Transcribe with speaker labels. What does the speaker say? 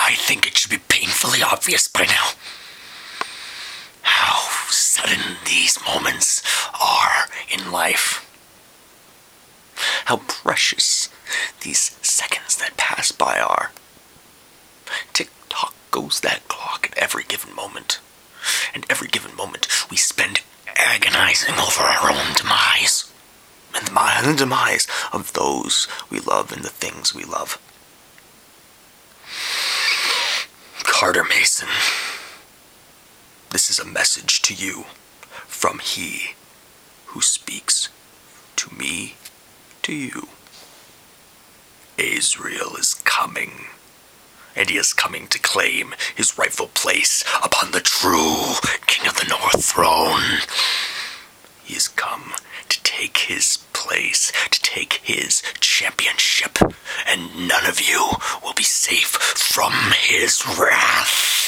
Speaker 1: I think it should be painfully obvious by now how sudden these moments are in life. How precious these seconds that pass by are. Tick-tock goes that clock at every given moment. And every given moment we spend agonizing over our own demise. And the demise of those we love and the things we love. Carter Mason, this is a message to you from He who speaks to me, to you. Azrael is coming, and he is coming to claim his rightful place upon the true King of the North throne. He has come to take his place, to take his championship, and none of you will be safe from his wrath.